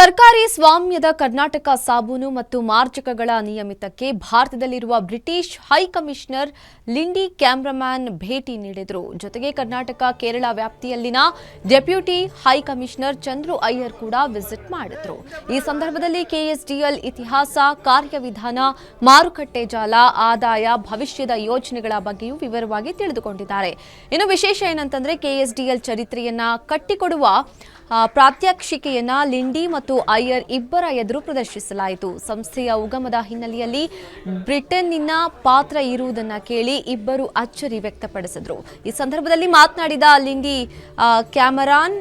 ಸರ್ಕಾರಿ ಸ್ವಾಮ್ಯದ ಕರ್ನಾಟಕ ಸಾಬೂನು ಮತ್ತು ಮಾರ್ಜಕಗಳ ನಿಯಮಿತಕ್ಕೆ ಭಾರತದಲ್ಲಿರುವ ಬ್ರಿಟಿಷ್ ಹೈಕಮಿಷನರ್ ಲಿಂಡಿ ಕ್ಯಾಮ್ರಮ್ಯಾನ್ ಭೇಟಿ ನೀಡಿದರು. ಜೊತೆಗೆ ಕರ್ನಾಟಕ ಕೇರಳ ವ್ಯಾಪ್ತಿಯಲ್ಲಿನ ಡೆಪ್ಯೂಟಿ ಹೈಕಮಿಷನರ್ ಚಂದ್ರು ಅಯ್ಯರ್ ಕೂಡ ವಿಸಿಟ್ ಮಾಡಿದರು. ಈ ಸಂದರ್ಭದಲ್ಲಿ ಕೆಎಸ್ಡಿಎಲ್ ಇತಿಹಾಸ, ಕಾರ್ಯವಿಧಾನ, ಮಾರುಕಟ್ಟೆ ಜಾಲ, ಆದಾಯ, ಭವಿಷ್ಯದ ಯೋಜನೆಗಳ ಬಗ್ಗೆಯೂ ವಿವರವಾಗಿ ತಿಳಿದುಕೊಂಡಿದ್ದಾರೆ. ಇನ್ನು ವಿಶೇಷ ಏನಂತಂದ್ರೆ ಕೆಎಸ್ಡಿಎಲ್ ಚರಿತ್ರೆಯನ್ನ ಕಟ್ಟಿಕೊಡುವ ಪ್ರಾತ್ಯಕ್ಷಿಕೆಯನ್ನ ಲಿಂಡಿ ಮತ್ತು ಅಯ್ಯರ್ ಇಬ್ಬರ ಎದುರು ಪ್ರದರ್ಶಿಸಲಾಯಿತು. ಸಂಸ್ಥೆಯ ಉಗಮದ ಹಿನ್ನೆಲೆಯಲ್ಲಿ ಬ್ರಿಟನ್ನಿನ ಪಾತ್ರ ಇರುವುದನ್ನು ಕೇಳಿ ಇಬ್ಬರು ಅಚ್ಚರಿ ವ್ಯಕ್ತಪಡಿಸಿದರು. ಈ ಸಂದರ್ಭದಲ್ಲಿ ಮಾತನಾಡಿದ ಲಿಂಡಿ ಕ್ಯಾಮರಾನ್,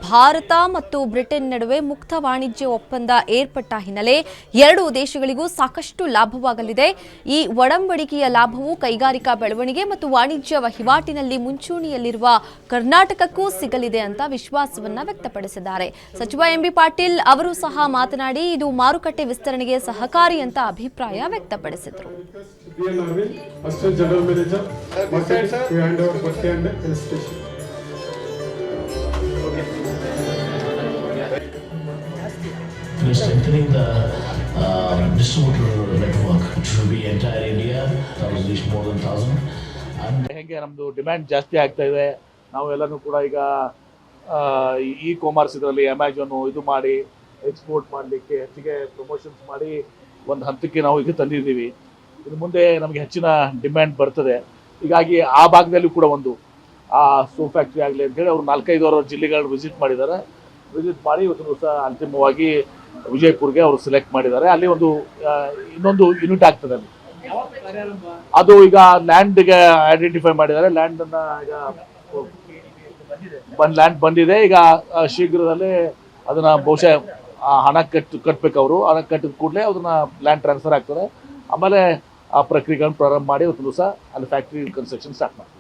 ಭಾರತ ಮತ್ತು ಬ್ರಿಟನ್ ನಡುವೆ ಮುಕ್ತ ವಾಣಿಜ್ಯ ಒಪ್ಪಂದ ಏರ್ಪಟ್ಟ ಹಿನ್ನೆಲೆ ಎರಡೂ ದೇಶಗಳಿಗೂ ಸಾಕಷ್ಟು ಲಾಭವಾಗಲಿದೆ. ಈ ಒಡಂಬಡಿಕೆಯ ಲಾಭವು ಕೈಗಾರಿಕಾ ಬೆಳವಣಿಗೆ ಮತ್ತು ವಾಣಿಜ್ಯ ವಹಿವಾಟಿನಲ್ಲಿ ಮುಂಚೂಣಿಯಲ್ಲಿರುವ ಕರ್ನಾಟಕಕ್ಕೂ ಸಿಗಲಿದೆ ಅಂತ ವಿಶ್ವಾಸವನ್ನ ವ್ಯಕ್ತಪಡಿಸಿದ್ದಾರೆ. ಸಚಿವ ಎಂಬಿ ಪಾಟೀಲ್ ಅವರು ಸಹ ಮಾತನಾಡಿ ಇದು ಮಾರುಕಟ್ಟೆ ವಿಸ್ತರಣೆಗೆ ಸಹಕಾರಿ ಅಂತ ಅಭಿಪ್ರಾಯ ವ್ಯಕ್ತಪಡಿಸಿದರು. Strengthening the distributor network, which will be entire India, that will reach more than 1,000. ಹೇಗೆ ನಮ್ಮದು ಡಿಮ್ಯಾಂಡ್ ಜಾಸ್ತಿ ಆಗ್ತಾ ಇದೆ. ನಾವೆಲ್ಲನೂ ಕೂಡ ಈಗ ಇ ಕಾಮರ್ಸ್ ಇದರಲ್ಲಿ ಅಮೆಜಾನು ಇದು ಮಾಡಿ ಎಕ್ಸ್ಪೋರ್ಟ್ ಮಾಡಲಿಕ್ಕೆ ಹೆಚ್ಚಿಗೆ ಪ್ರಮೋಷನ್ಸ್ ಮಾಡಿ ಒಂದು ಹಂತಕ್ಕೆ ನಾವು ಈಗ ತಂದಿದ್ದೀವಿ. ಇನ್ನು ಮುಂದೆ ನಮಗೆ ಹೆಚ್ಚಿನ ಡಿಮ್ಯಾಂಡ್ ಬರ್ತದೆ. ಹೀಗಾಗಿ ಆ ಭಾಗದಲ್ಲಿ ಕೂಡ ಒಂದು ಸೋಪ್ ಫ್ಯಾಕ್ಟ್ರಿ ಆಗಲಿ ಅಂತೇಳಿ ಅವರು 4-5 ಜಿಲ್ಲೆಗಳು ವಿಸಿಟ್ ಮಾಡಿದ್ದಾರೆ. ವಿಸಿಟ್ ಮಾಡಿ ಇವತ್ತು ದಿವಸ ಅಂತಿಮವಾಗಿ ವಿಜಯಪುರ್ಗೆ ಅವರು ಸೆಲೆಕ್ಟ್ ಮಾಡಿದ್ದಾರೆ. ಅಲ್ಲಿ ಒಂದು ಇನ್ನೊಂದು ಯೂನಿಟ್ ಆಗ್ತದೆ. ಅಲ್ಲಿ ಅದು ಈಗ ಲ್ಯಾಂಡ್ಗೆ ಐಡೆಂಟಿಫೈ ಮಾಡಿದ್ದಾರೆ. ಲ್ಯಾಂಡನ್ನು ಈಗ ಲ್ಯಾಂಡ್ ಬಂದಿದೆ. ಈಗ ಶೀಘ್ರದಲ್ಲೇ ಅದನ್ನ ಬಹುಶಃ ಹಣ ಕಟ್ಟಬೇಕು. ಅವರು ಹಣ ಕಟ್ಟಿದ ಕೂಡಲೇ ಅದನ್ನ ಲ್ಯಾಂಡ್ ಟ್ರಾನ್ಸ್ಫರ್ ಆಗ್ತದೆ. ಆಮೇಲೆ ಆ ಪ್ರಕ್ರಿಯೆಗಳನ್ನು ಪ್ರಾರಂಭ ಮಾಡಿ ಇವತ್ತು ದಿವಸ ಅಲ್ಲಿ ಫ್ಯಾಕ್ಟ್ರಿ ಕನ್ಸ್ಟ್ರಕ್ಷನ್ ಸ್ಟಾರ್ಟ್ ಮಾಡ್ತಾರೆ.